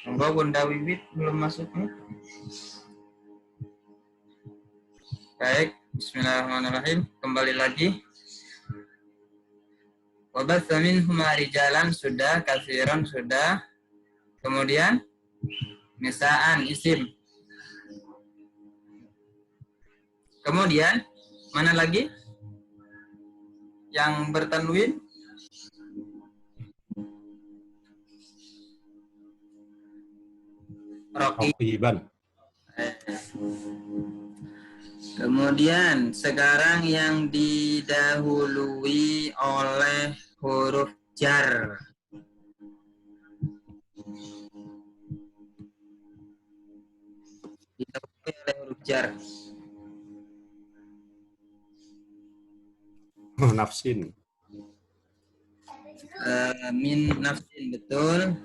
Monggo Bunda Wiwit belum masuk nih. Baik, bismillahirrahmanirrahim. Kembali lagi. Wabatsa minhuma rijalan sudah, katsiran sudah. Kemudian nisaan isim. Kemudian mana lagi? Yang bertanwin? Raqiban. Kemudian sekarang yang didahului oleh huruf jar. Didahului oleh huruf jar. Nafsin. Min nafsin, betul.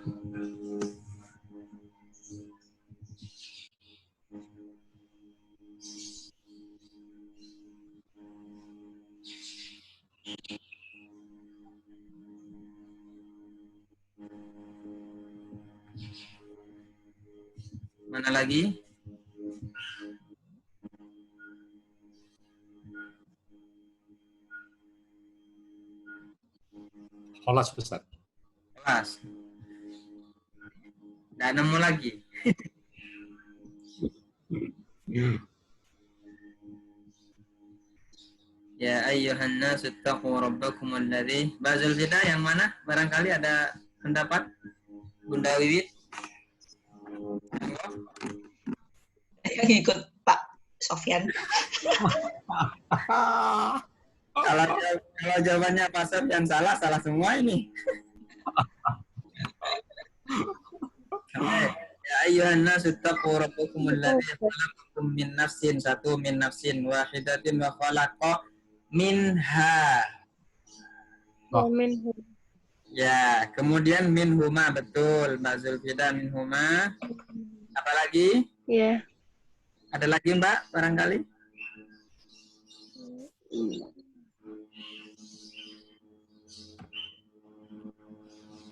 Mana lagi? Kholas Ustaz. Kelas. Nggak nemu lagi. Ya ayyuhan nas ittaqu rabbakum alladzi Bazul Fida yang mana? Barangkali ada pendapat Bunda Wiwit. Yang ikut Pak Sofyan. Kalau jawabannya Pak Sofyan salah semua ini. Ya ayyuhan nas ittaqu rabbakum alladzi khalaqakum min nafsin wahidatin wa khalaqa minha. Oh. Ya, kemudian minhuma, betul Mbak Zulfida, minhuma. Apa lagi? Ya. Ada lagi Mbak barangkali?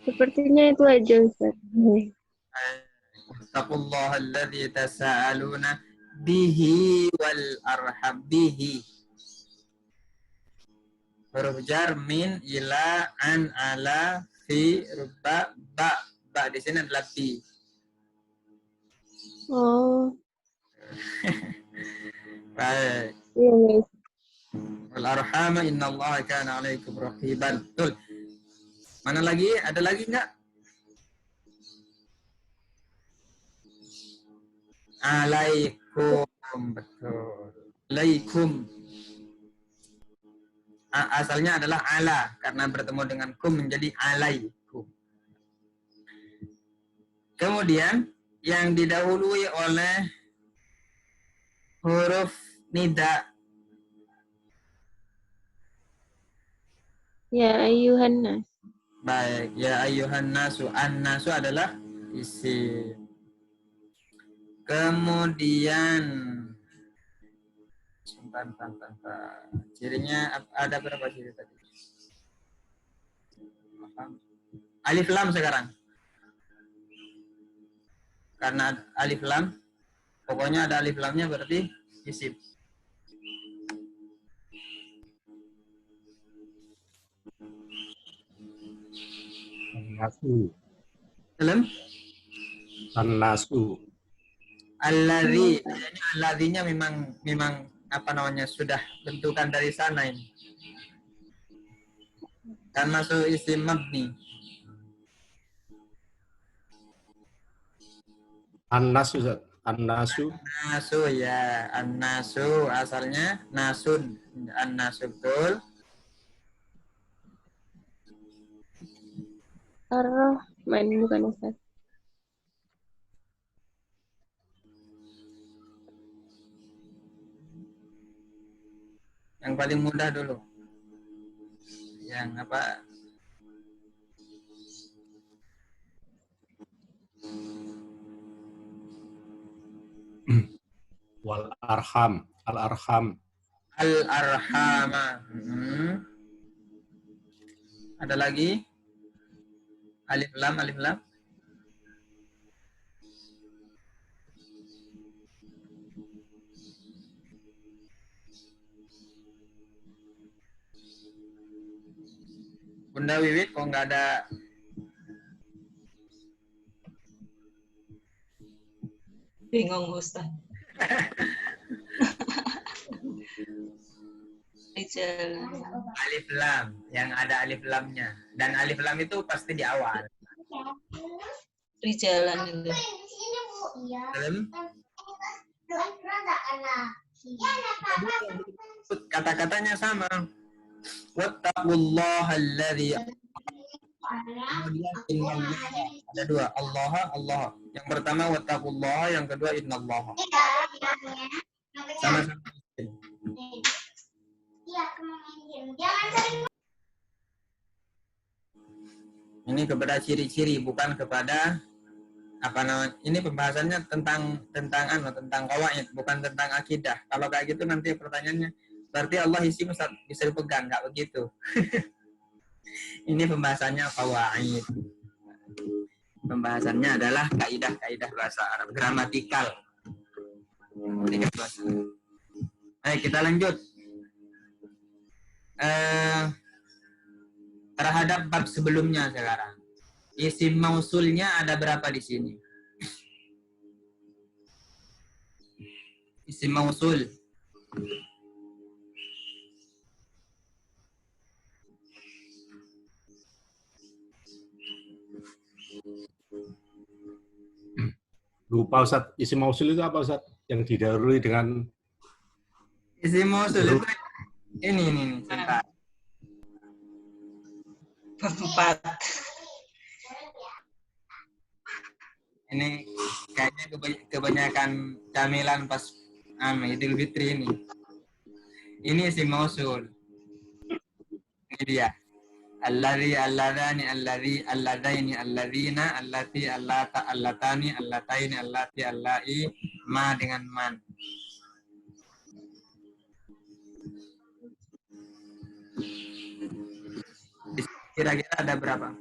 Sepertinya itu aja Ustaz. Taqullaha alladzi tasaaluna bihi wal arham bihi. Huruf jar min, ila, an, ala, fi, rubba, ba. Ba di sini adalah fi. Oh. Baik. Iya, guys. Wal arhama innallaha kana 'alaikum raqiban. Betul. Mana lagi? Ada lagi enggak? Alaikum, betul. Alaikum. Asalnya adalah ala, karena bertemu dengan kum menjadi alaikum. Kemudian yang didahului oleh huruf nida. Ya ayyuhan nas. Baik, ya ayyuhan nasu. An-nasu adalah isim. Kemudian cirinya ada berapa ciri tadi? Alif lam sekarang. Karena alif lam, pokoknya ada alif lamnya berarti isim. An-nasu. Salam? An-nasu. Alladzi, kayaknya alladzinya memang apa namanya sudah bentukan dari sana ini. Kan masuk isim mabni. An-nasu, Ustaz. An-nasu. Nasu ya, an-nasu asalnya nasun, an-nasu betul. Ar-Rahman bukan Ustaz. Yang paling mudah dulu. Yang apa? Wal arham. Al-arham. Al-arhama. Ada lagi? Alif lam, alif lam. Bunda Wiwit kok nggak ada? Bingung Ustaz. Rijalan. Alif lam, yang ada alif lamnya. Dan alif lam itu pasti di awal. Rijalan itu. Dalam kata-katanya sama. Wattaqullaha alladzi. Kemudian innallaha. Ada dua, Allah, Allah. Yang pertama wattaqullaha, yang kedua innallaha. Sama-sama. Ini kepada ciri-ciri, bukan kepada apa namanya. Ini pembahasannya tentang qawaid, bukan tentang akidah. Kalau kayak gitu nanti pertanyaannya, berarti Allah isim bisa dipegang, nggak begitu. Ini pembahasannya qawaid. Pembahasannya adalah kaidah-kaidah bahasa Arab, gramatikal. Baik, kita lanjut. Terhadap bab sebelumnya sekarang. Isim mausulnya ada berapa di sini? Isim mausul. Lupa Ustaz. Isim mausul itu apa Ustaz? Yang didahului dengan Isim mausul itu ini sebentar. Empat. Ini kayaknya kebanyakan camilan pas Idul Fitri ini. Ini isim mausul. Ini dia. Alladzi, alladani, alladzi, alladaini, alladzina, allati, allata, allatani, allataini, allati, allai, ma dengan man. Kira-kira ada berapa?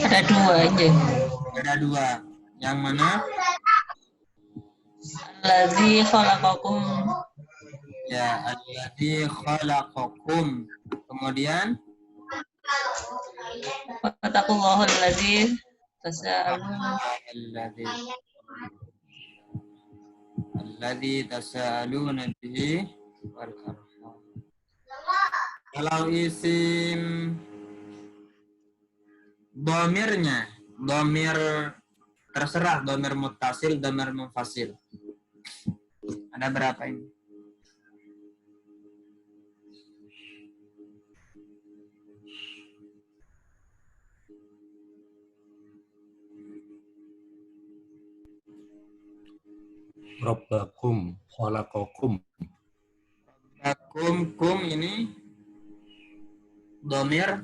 Ada dua aja. Ada dua. Yang mana? Alladzi khalaqakum. Ya, alladzi khalaqakum. Kemudian Wattaqullaha alladzi tasaalun. Alladzi tasaaluna bihi wal arham. Kalau isim domirnya, domir terserah, domir muttasil, domir munfasil. Ada berapa ini? Rabbakum, khalaqakum. Kum ini domir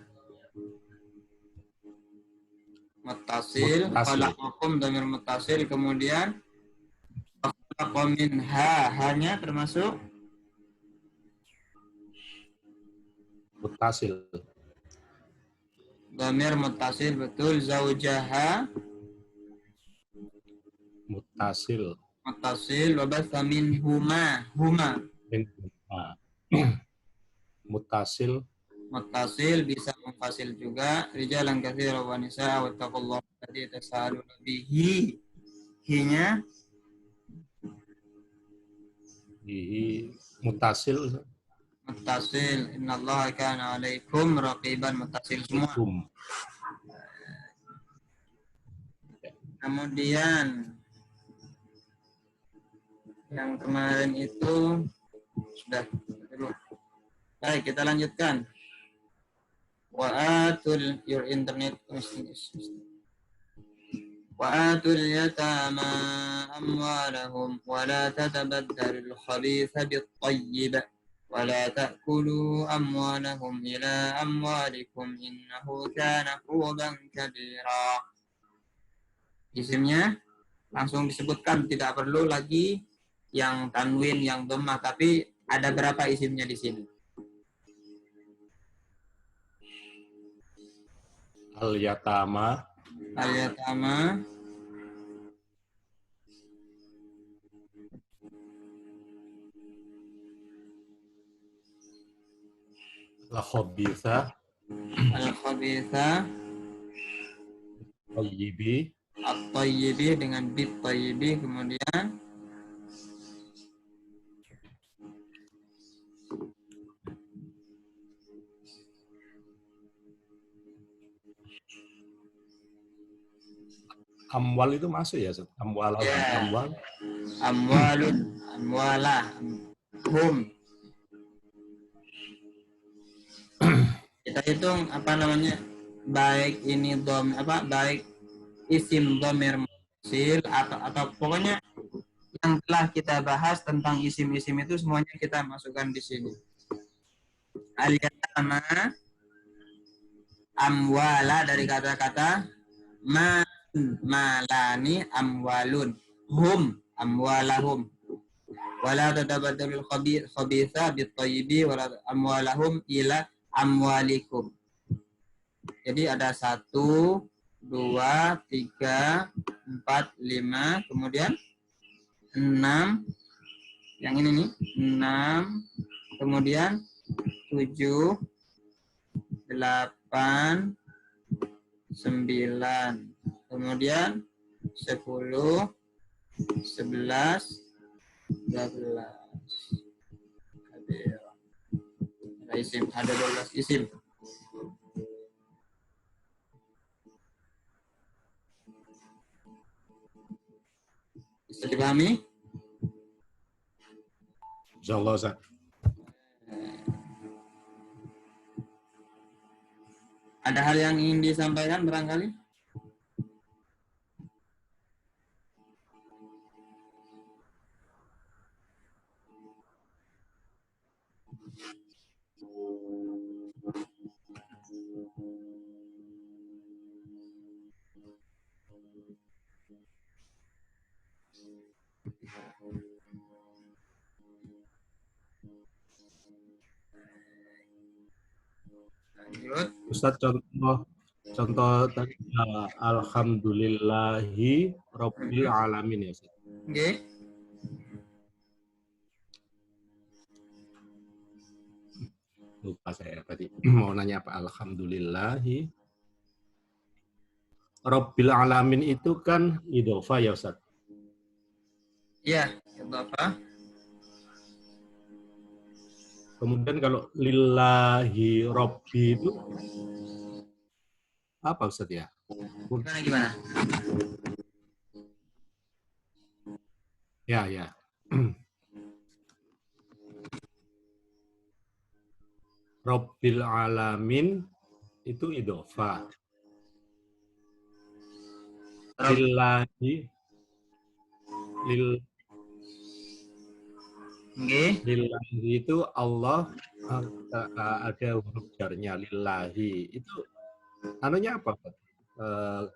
muttasil, khalaqakum domir muttasil, kemudian khalaqakum minha, hanya termasuk Muttasil. domir muttasil, betul. Zaujaha Muttasil. Muttasil wa batha minhuma huma. Nah. Mutasil Muttasil bisa munfasil juga. Rijalan katsiran wa nisaa wattaqullaha alladzi tasaaluna bihi. Hi-nya mutasil muttasil. Innallaha kana 'alaikum raqiban, muttasil semua. ikum. Kemudian yang kemarin itu sudah dulu. Baik, kita lanjutkan. Wa'atul your internet wa'atul yatama amwalahum wa la tatabaddalul khabitha bit-tayyib wa la ta'kulu amwalahum ila amwalikum innahu kana huban kabira. Isimnya langsung disebutkan, tidak perlu lagi yang tanwin, yang dhammah, tapi ada berapa isimnya di sini? Al-yatama, Al-yatama, al-khabitha, al-khabitha, tayyibi, at-tayyibi dengan bit-tayyibi, kemudian amwal itu masuk ya, Ustaz? Amwal, Ya. amwal. amwalun, amwalah, hum. Kita hitung apa namanya, baik ini baik isim dhamir muttasil atau pokoknya yang telah kita bahas tentang isim-isim itu semuanya kita masukkan di sini. Al-yatama, amwala dari kata-kata malani amwalun, hum amwalahum, wala tatabaddalul khabitha bit-thayyibi wala amwalahum ila amwalikum. Jadi ada 1, 2, 3, 4, 5, kemudian 6, yang ini nih 6, kemudian 7, 8, 9, kemudian 10, 11, 12. Ada isim, ada 12 isim. Bisa dipahami? Insyaallah, Ustaz. Ada hal yang ingin disampaikan barangkali? Lanjut. Ustaz, contoh tadi alhamdulillahi rabbil alamin ya, Ustaz. Oke. Lupa saya tadi mau nanya apa. Alhamdulillahi rabbil alamin itu kan idhofah ya, Ustaz. Iya, apa? Kemudian kalau lillahi rabbi itu apa, Ustaz ya? Gimana? Ya. Rabbil alamin itu idhofah. Lillahi lillahi itu Allah, ada huruf jarnya lillahi. Itu anunya apa?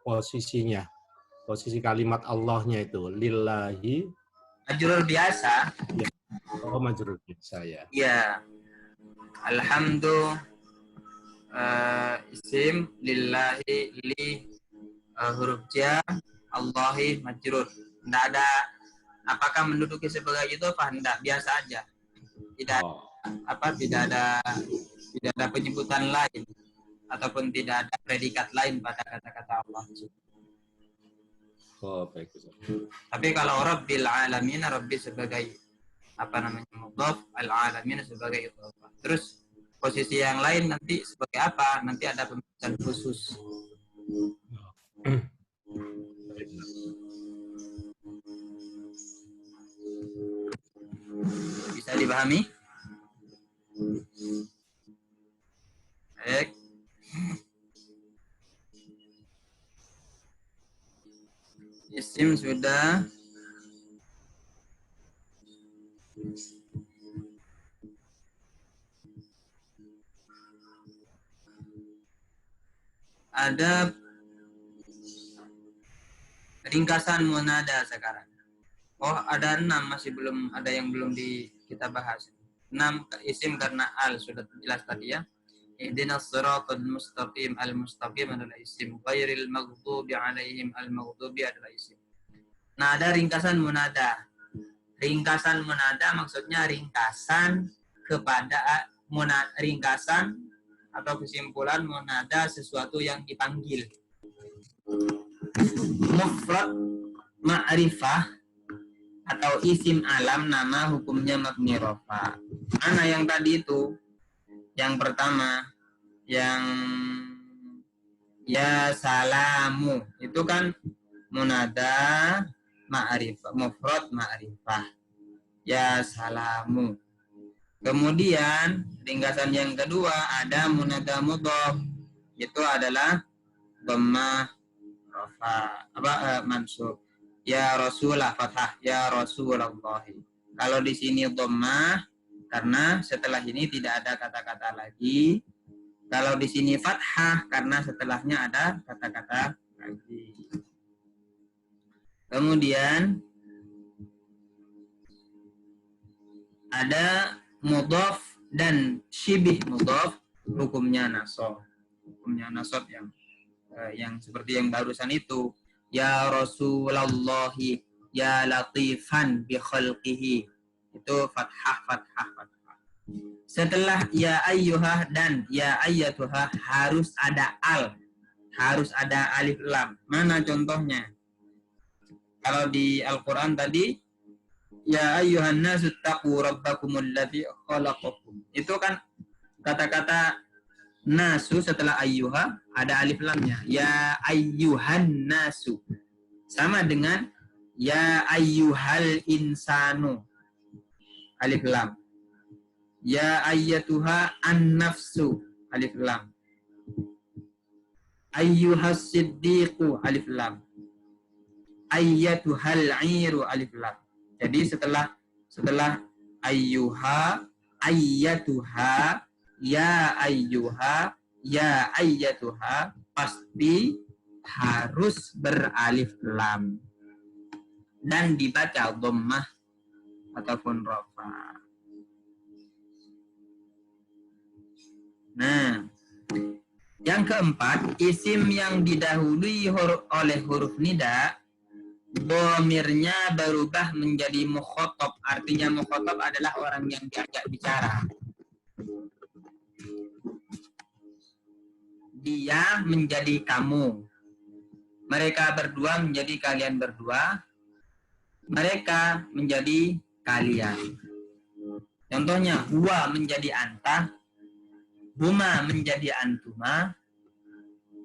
Posisinya. Posisi kalimat Allahnya itu lillahi. Majrur biasa. Ya. Oh, majrur biasa ya. Iya. Alhamdu isim, lillahi li huruf jar, Allahi majrur. Tidak ada apakah menduduki sebagai idhofah? Tidak, biasa aja. Tidak tidak ada penyebutan lain ataupun tidak ada predikat lain pada kata-kata Allah. Oh, baik. Tapi kalau Rabbil Alamin, Rabbi sebagai mudhaf, al-alamin sebagai idhofah. Terus posisi yang lain nanti sebagai apa? Nanti ada pembahasan khusus. Bisa dipahami? Baik. Isim sudah. Ada ringkasan munada sekarang. Oh, ada 6, masih belum ada yang belum kita bahas. 6 isim karena al sudah jelas tadi ya. Ihdinas siratal mustaqim, al-mustaqim adalah isim, ghairil maghdubi alaihim, al-maghdubi adalah isim. Nah, ada ringkasan munada. Ringkasan munada maksudnya ringkasan kepada ringkasan atau kesimpulan munada sesuatu yang dipanggil. Mufrad ma'rifah atau isim alam nama hukumnya mabni rafa. Mana yang tadi itu? Yang pertama, yang ya salamu itu kan munada ma'rifah, mufrad ma'rifah. Ya salamu. Kemudian ringkasan yang kedua ada munada mudhaf. Itu adalah dhammah rafa mansub. Ya Rasulah fathah, ya Rasulullah. Kalau di sini dhammah karena setelah ini tidak ada kata-kata lagi. Kalau di sini fathah karena setelahnya ada kata-kata lagi. Kemudian ada mudhaf dan syibih mudhaf, hukumnya nasab. Hukumnya nasab yang seperti yang barusan itu. Ya Rasulullah, ya latifan bi khalqihi. Itu fathah. Setelah ya ayyuhah dan ya ayyatuhah harus ada al. Harus ada alif lam. Mana contohnya? Kalau di Al-Quran tadi, ya ayyuhan nasu taqu rabbakumul ladzi khalaqakum. Itu kan kata-kata nasu setelah ayyuha ada alif lamnya. Ya ayyuhan nasu. Sama dengan ya ayyuhal insanu. Alif lam. Ya ayyatuha an-nafsu. Alif lam. Ayyuhas siddiqu. Alif lam. Ayyatuhal iru. Alif lam. Jadi setelah ayyuha, ayyatuha, ya ayyuha, ya ayyatuha pasti harus beralif lam dan dibaca dhammah ataupun rafa. Nah, yang keempat, isim yang didahului oleh huruf nida, dhamirnya berubah menjadi mukhatab. Artinya mukhatab adalah orang yang diajak bicara. Dia menjadi kamu. Mereka berdua menjadi kalian berdua. Mereka menjadi kalian. Contohnya, huwa menjadi anta. Huma menjadi antuma.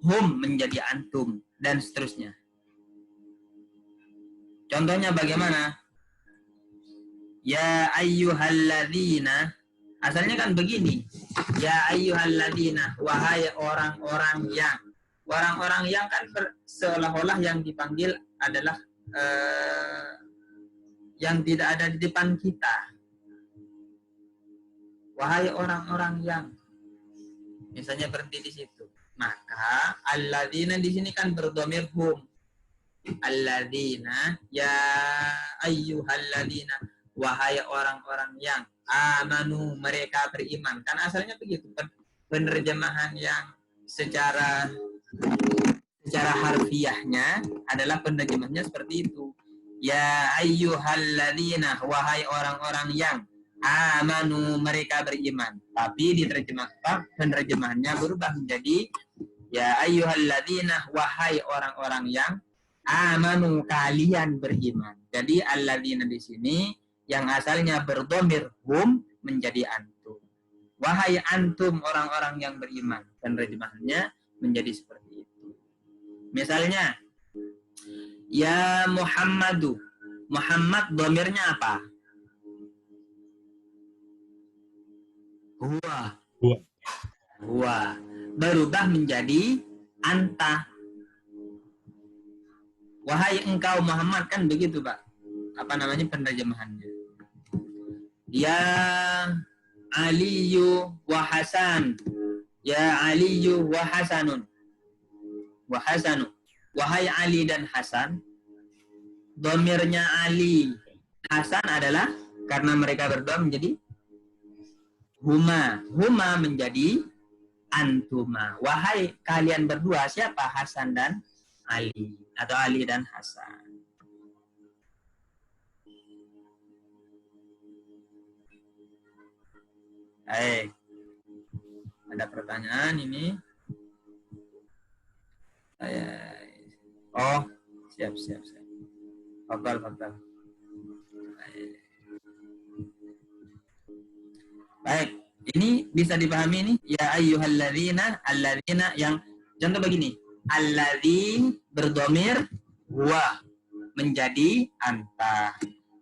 Hum menjadi antum. Dan seterusnya. Contohnya bagaimana? Ya ayyuhalladzina. Asalnya kan begini. Ya ayyuhalladzina. Wahai orang-orang yang. Orang-orang yang kan seolah-olah yang dipanggil adalah yang tidak ada di depan kita. Wahai orang-orang yang. Misalnya berhenti di situ. Maka alladzina di sini kan berdhamir hum. Alladzina ya ayyuhalladzina wahai orang-orang yang amanu mereka beriman. Kan asalnya begitu. Penerjemahan yang secara harfiahnya adalah penerjemahnya seperti itu. Ya ayyuhalladzina, wahai orang-orang yang amanu, mereka beriman. Tapi diterjemahkan, penerjemahannya berubah menjadi ya ayyuhalladzina, wahai orang-orang yang amanu, kalian beriman. Jadi alladzina di sini yang asalnya berdhamir hum menjadi antum. Wahai antum orang-orang yang beriman. Penerjemahannya menjadi seperti itu. Misalnya ya Muhammadu. Muhammad dhamirnya apa? Huwa. Huwa. Huwa. Berubah menjadi anta. Wahai engkau Muhammad, kan begitu, Pak. Apa namanya penerjemahannya? Ya Aliyu wa Hasan. Ya Aliyu wa Hasanun. Wa Hasanu. Wahai Ali dan Hasan. Dhamirnya Ali, Hasan adalah karena mereka berdua menjadi huma. Huma menjadi antuma. Wahai kalian berdua, siapa? Hasan dan Ali, atau Ali dan Hasan. Baik. Ada pertanyaan ini? Oh, siap. Fadal. Baik, ini bisa dipahami nih. Ya ayyuhalladzina, alladzina yang contoh begini. Alladzi berdhamir huwa menjadi anta.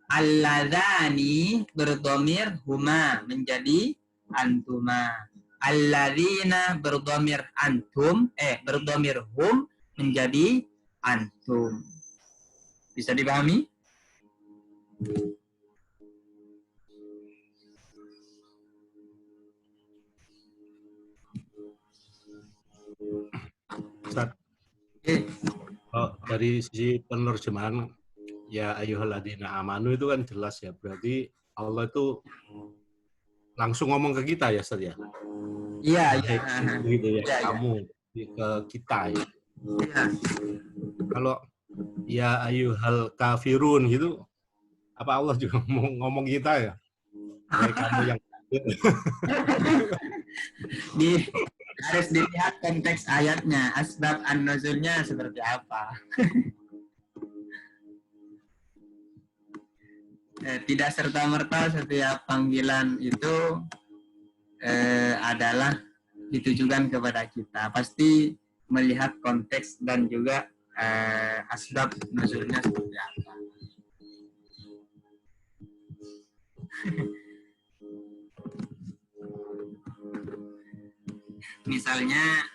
Alladzani berdhamir huma menjadi antuma. Alladzina berdhamir antum, berdhamir hum menjadi antum. Bisa dipahami? Ustaz, dari sisi penerjemahan ya ayyuhalladzina amanu itu kan jelas ya. Berarti Allah itu langsung ngomong ke kita ya, Ustaz ya? Iya. Gitu ya, Ya. kamu ke kita ya. Iya. Kalau ya ayyuhal kafirun gitu, apa Allah juga mau ngomong kita ya? Kamu yang harus dilihat konteks ayatnya, asbab an-nuzulnya seperti apa. Tidak serta-merta setiap panggilan itu adalah ditujukan kepada kita. Pasti melihat konteks dan juga asbab nuzulnya seperti apa. Misalnya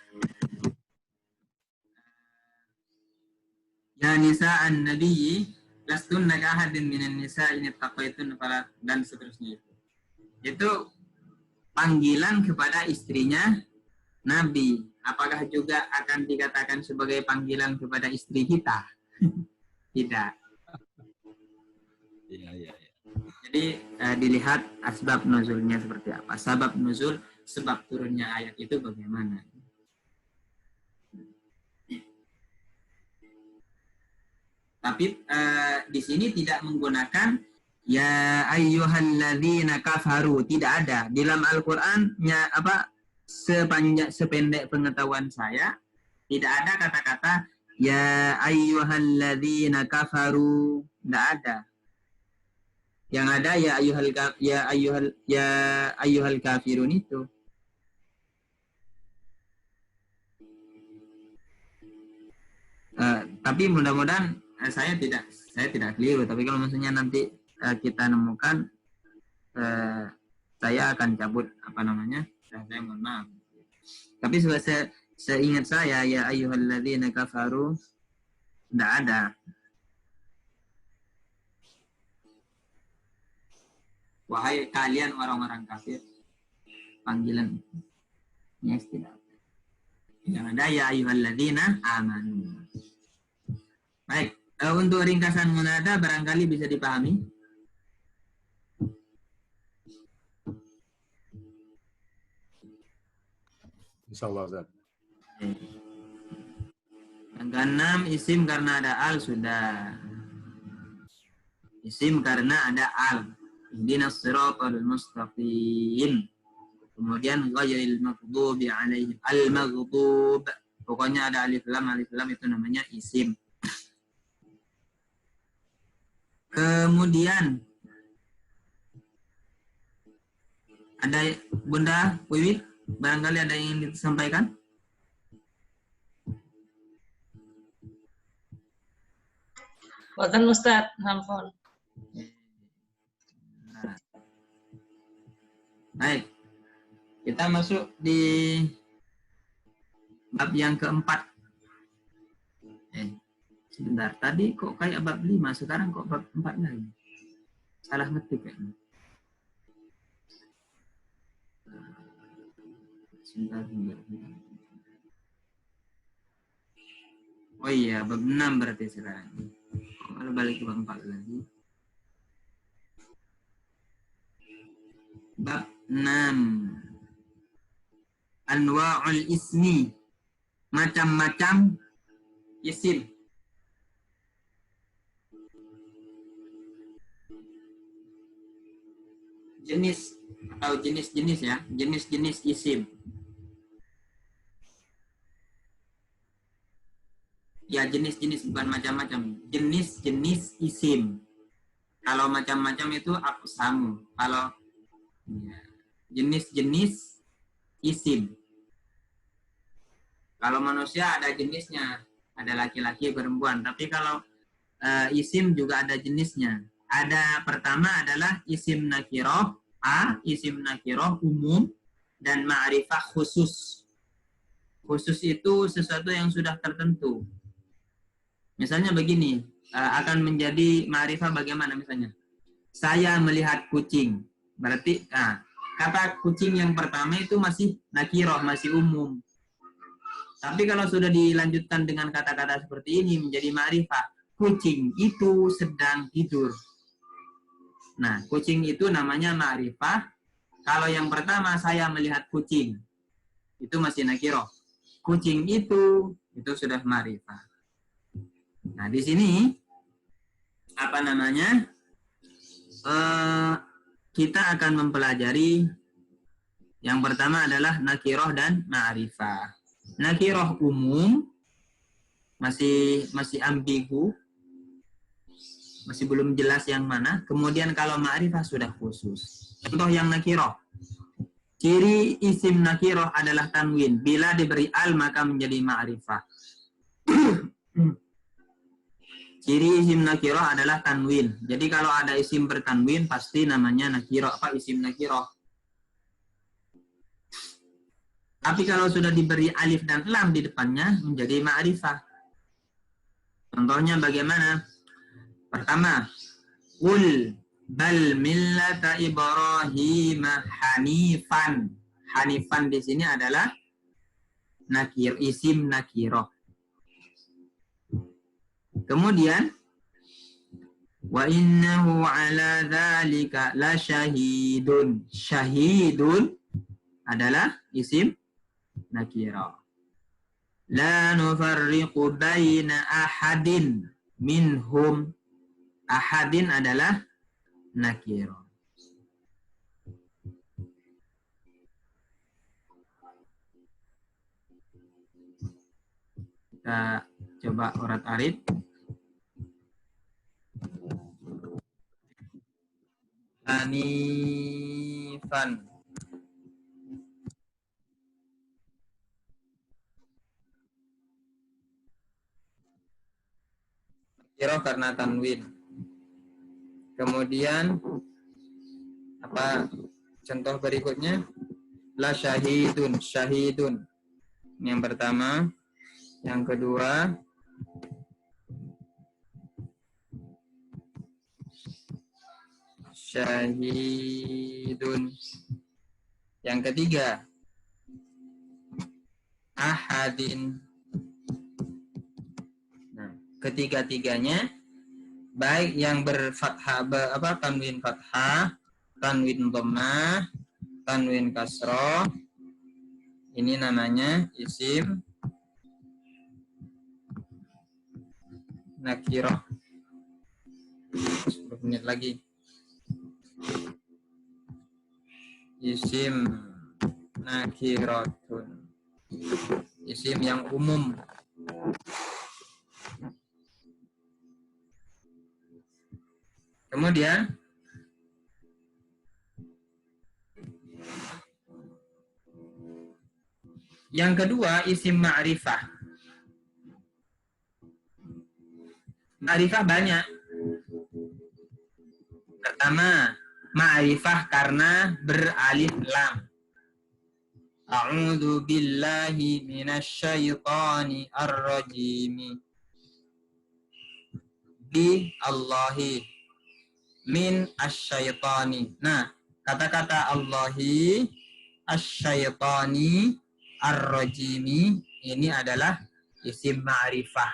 ya nisa'an nabiyyi lastunna ka'ahadin minan nisa'i in taqaitun fala, dan seterusnya. Itu panggilan kepada istrinya Nabi. Apakah juga akan dikatakan sebagai panggilan kepada istri kita? Tidak. Iya. Jadi dilihat asbab nuzulnya seperti apa. Sabab nuzul, sebab turunnya ayat itu bagaimana. Tapi di sini tidak menggunakan ya ayyuhalladzina kafaru, tidak ada. Di dalam Al-Qur'annya sependek pengetahuan saya tidak ada kata-kata ya ayyuhalladzina kafaru, tidak ada. Yang ada ya ayyuhal kafirun itu. Tapi mudah-mudahan saya tidak keliru. Tapi kalau maksudnya nanti kita nemukan, saya akan cabut saya mohon maaf. Tapi seingat saya ya ayyuhalladzina kafaru tidak ada. Wahai kalian orang-orang kafir, panggilan yes, tidak. Yang ada ya ayyuhalladzina amanu. Baik, untuk ringkasan munada barangkali bisa dipahami. Insyaallah, Ustaz. Yang keenam isim karena ada al sudah. Isim karena ada al. Ihdinas siratal mustaqim. Kemudian ghairil maghdubi alaihim. Al-maghdub. Pokoknya ada alif lam itu namanya isim. Kemudian ada Bunda Wiwi, barangkali ada yang ingin disampaikan? Boten Ustaz, ampun. Nah. Baik, kita masuk di bab yang keempat. Sebentar, tadi kok kayak bab 5, sekarang kok bab 4 lagi. Salah ngetik kayaknya. Sebentar. Oh iya, bab 6 berarti sekarang. Kalau balik ke bab 4 lagi. Bab 6. Anwa'ul ismi. Macam-macam isim. Jenis atau jenis-jenis ya, jenis-jenis isim. Ya, jenis-jenis bukan macam-macam. Jenis-jenis isim. Kalau macam-macam itu aqsamu. Kalau ya, jenis-jenis isim. Kalau manusia ada jenisnya, ada laki-laki, perempuan. Tapi kalau isim juga ada jenisnya. Ada pertama adalah isim nakiroh, isim nakiroh umum, dan ma'rifah khusus. Khusus itu sesuatu yang sudah tertentu. Misalnya begini, akan menjadi ma'rifah bagaimana misalnya. Saya melihat kucing. Berarti kata kucing yang pertama itu masih nakiroh, masih umum. Tapi kalau sudah dilanjutkan dengan kata-kata seperti ini menjadi ma'rifah. Kucing itu sedang tidur. Nah, kucing itu namanya ma'rifah. Kalau yang pertama saya melihat kucing, itu masih nakiroh. Kucing itu sudah ma'rifah. Nah, di sini apa namanya? Kita akan mempelajari yang pertama adalah nakiroh dan ma'rifah. Nakiroh umum masih ambigu, masih belum jelas yang mana. Kemudian kalau ma'rifah sudah khusus. Contoh yang nakiroh. Ciri isim nakiroh adalah tanwin. Bila diberi al maka menjadi ma'rifah. Ciri isim nakiroh adalah tanwin. Jadi kalau ada isim bertanwin pasti namanya nakiroh. Isim nakiroh. Tapi kalau sudah diberi alif dan lam di depannya menjadi ma'rifah. Contohnya bagaimana? Pertama, Qul bal millata Ibrahim hanifan. Hanifan di sini adalah isim nakiroh. Kemudian wa innahu ala dzalika la syahidun. Syahidun adalah isim nakirah. La nufarriqu baina ahadin minhum. Ahadin adalah nakirah. Kita coba urat arid. Hanifan. Nakirah karena tanwin. Kemudian apa contoh berikutnya? La syahidun, syahidun. Yang pertama, yang kedua syahidun. Yang ketiga ahadin. Nah, ketiga-tiganya baik yang berfathah tanwin fathah, tanwin dhammah, tanwin kasroh, ini namanya isim nakirah. menit lagi. Isim nakiratun. Isim yang umum. Kemudian yang kedua isim ma'rifah. Ma'rifah banyak. Pertama, ma'rifah karena beralif lam. A'udzu billahi minasyaitonir rajim. Bi Allahi min asyaitani. Nah, kata-kata Allahi, asyaitani, ar-rajimi ini adalah isim ma'rifah.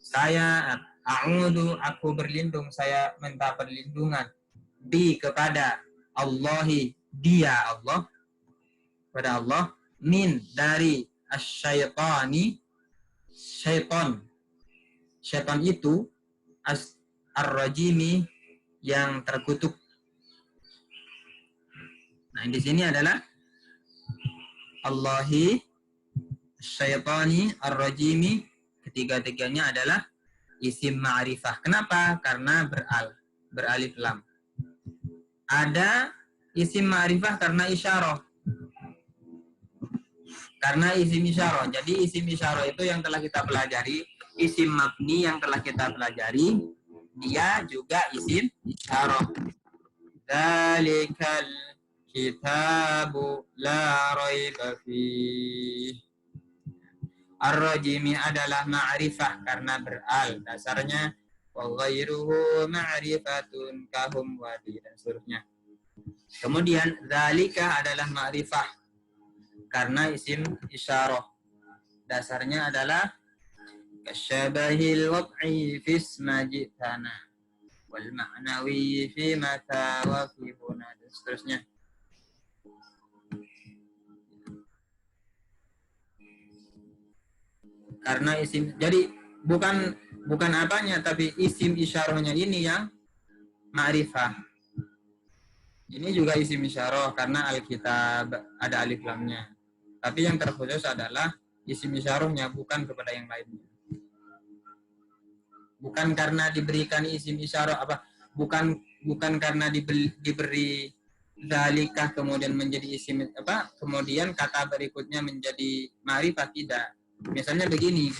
Saya a'udzu, aku berlindung, saya minta perlindungan bi kepada Allahi, dia Allah, kepada Allah, min dari asyaitani, syaitan. Syaitan itu ar-rajimi yang terkutuk. Nah, di sini adalah Allahi, syaitani, ar-rajimi, ketiga-tiganya adalah isim ma'rifah. Kenapa? Karena beralif lam. Ada isim ma'rifah karena isyarah. Karena isim isyarah. Jadi isim isyarah itu yang telah kita pelajari, isim mabni yang telah kita pelajari, dia juga isim isyarah. Dzalikal kitabu la raiba fih. Ar-rajimi adalah ma'rifah karena beral. Dasarnya wa ghairuhu ma'rifatun kahum wadi dan seterusnya. Kemudian dzalika adalah ma'rifah karena isim isyarah. Dasarnya adalah kasyabahil wad'i fi isma jitana wal ma'nawi fi mata wa fi huna dan seterusnya. Karena isim, jadi bukan apanya, tapi isim isyarahnya ini yang ma'rifah. Ini juga isim isyarah karena alkitab ada alif lamnya. Tapi yang terkhusus adalah isim isyarahnya, bukan kepada yang lainnya. Bukan karena diberikan isim isyarah bukan karena diberi dalikah kemudian menjadi isim kemudian kata berikutnya menjadi ma'rifah, tidak. Misalnya begini,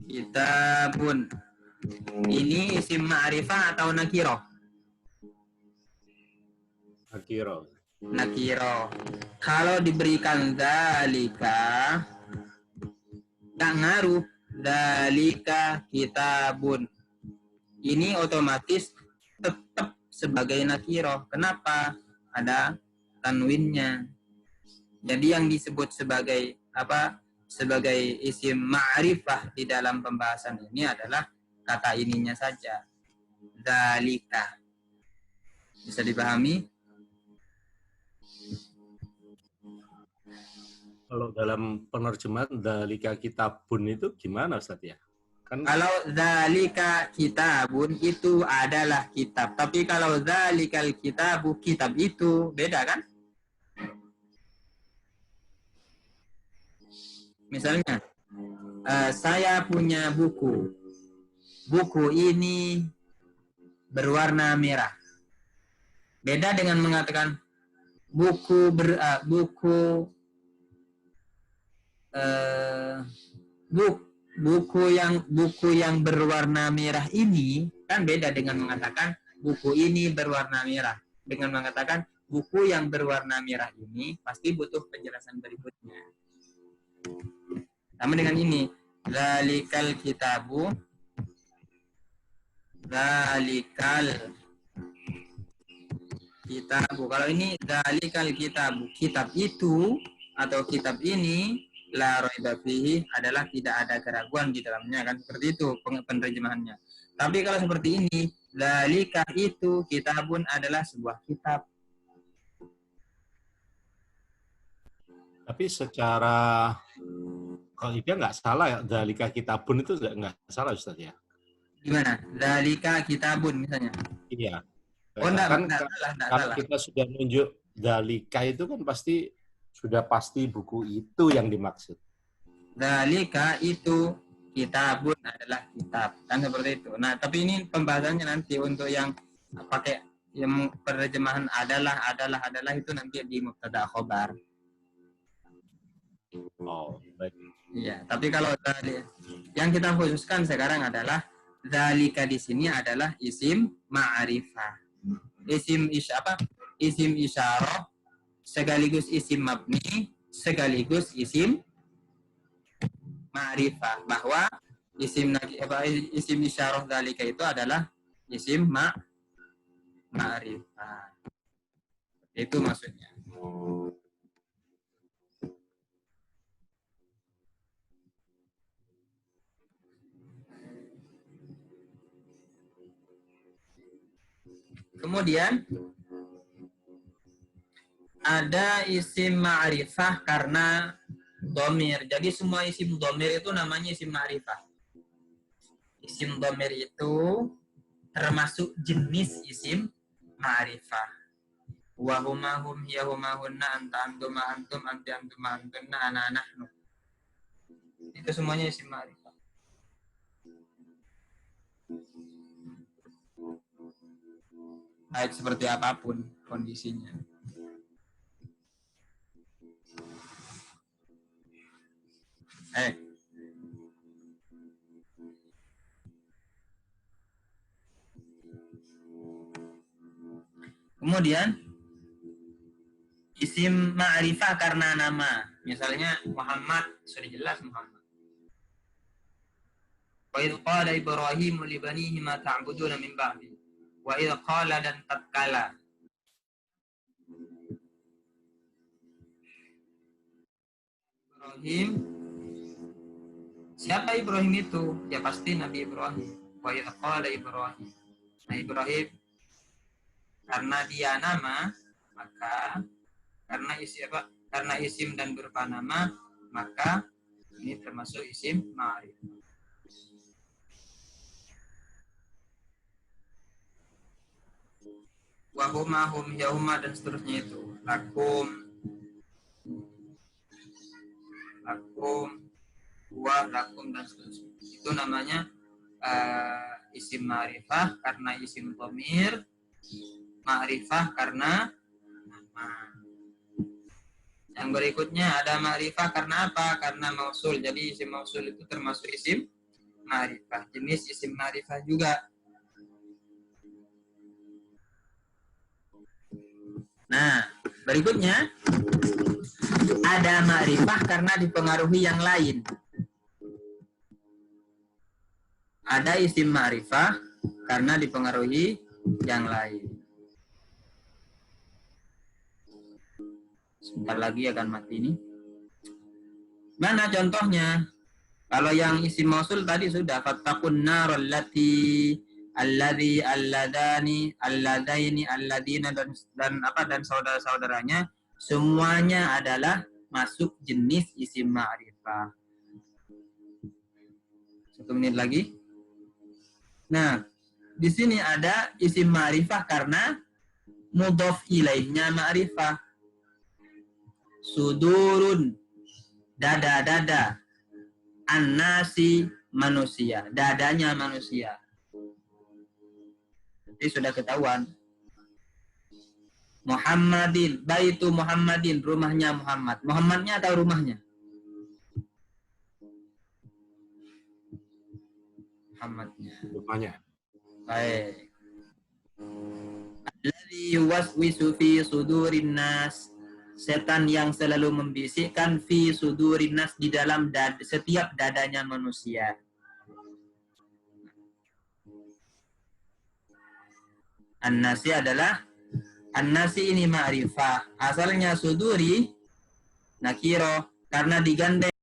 kitabun ini isim ma'rifah atau nakiro? Nakiro. Kalau diberikan dalika, tak ngaruh. Dalika kitabun. Ini otomatis tetap sebagai nakiro. Kenapa? Ada tanwinnya. Jadi yang disebut sebagai sebagai isim ma'rifah di dalam pembahasan ini adalah kata ininya saja. Dalika. Bisa dipahami? Kalau dalam penerjemahan dalika kitabun itu gimana Ustaz ya? Kan kalau dalika kitabun itu adalah kitab. Tapi kalau dalikal kitabu, kitab itu beda kan? Misalnya, saya punya buku. Buku ini berwarna merah. Beda dengan mengatakan buku yang berwarna merah ini kan beda dengan mengatakan buku ini berwarna merah. Dengan mengatakan buku yang berwarna merah ini pasti butuh penjelasan berikutnya. Sama dengan ini, zalikal kitabu, zalikal kitabu. Kalau ini zalikal kitabu, kitab itu atau kitab ini la raiba fihi adalah tidak ada keraguan di dalamnya, kan seperti itu penerjemahannya. Tapi kalau seperti ini, dzalika itu kitabun adalah sebuah kitab. Tapi secara kalau dia nggak salah ya, dzalika kitabun itu nggak salah Ustaz ya. Gimana? Dzalika kitabun misalnya. Iya. Oh, enggak Kan salah. kalau kita sudah nunjuk dzalika itu kan sudah pasti buku itu yang dimaksud. Dzalika itu kitabun adalah kitab, kan seperti itu. Nah, tapi ini pembahasannya nanti untuk yang pakai yang penerjemahan adalah itu nanti di mubtada khobar. Oh, baik. Iya, tapi kalau yang kita khususkan sekarang adalah dzalika di sini adalah isim ma'rifah. Isim isyarah sekaligus isim mabni sekaligus isim ma'rifah, bahwa isim isyarah dzalika itu adalah isim ma'rifah. Itu maksudnya. Kemudian ada isim ma'rifah karena dhamir. Jadi semua isim dhamir itu namanya isim ma'rifah. Isim dhamir itu termasuk jenis isim ma'rifah. Wa huma hum hiya huma hunna anta antum antum anti antum antunna ana nahnu. Itu semuanya isim ma'rifah. Baik seperti apapun kondisinya. Kemudian isim ma'rifah karena nama. Misalnya Muhammad, sudah jelas Muhammad. Wa idh qala Ibrahim li banihi ma ta'buduna min ba'di. Wa idh qala dan tatkala. Ibrahim. Siapa Ibrahim itu? Ya pasti Nabi Ibrahim. Wa idh qala Ibrahim. Nah, Ibrahim karena dia nama, maka karena isim dan berupa nama, maka ini termasuk isim ma'rifah. Wa huma hum yauma dan seterusnya itu. Lakum wa lakum dan seterusnya. Itu namanya isim ma'rifah karena isim dhamir, ma'rifah karena nama. Yang berikutnya ada ma'rifah karena apa? Karena mausul. Jadi isim mausul itu termasuk isim ma'rifah. Jenis isim ma'rifah juga. Nah, berikutnya ada ma'rifah karena dipengaruhi yang lain. Ada isim ma'rifah karena dipengaruhi yang lain. Sebentar lagi akan mati ini. Mana contohnya? Kalau yang isim mausul tadi sudah fattaqun nar allati alladzi alladani alladaini alladina dan saudara-saudaranya, semuanya adalah masuk jenis isim ma'rifah. 1 menit lagi. Nah, di sini ada isim ma'rifah karena mudhof ilaihnya ma'rifah. Sudurun, dada-dada. An-nasi, manusia. Dadanya manusia. Jadi sudah ketahuan. Muhammadin, baitu Muhammadin, rumahnya Muhammad. Muhammadnya atau rumahnya? Muhammadnya. Rumahnya. Baik. Alladzi yuwaswisu fi sudurin nas. Setan yang selalu membisikkan fi sudurin nas, di dalam setiap dadanya manusia. An-nasi adalah an-nasi ini ma'rifah. Asalnya suduri nakiro karena digandeng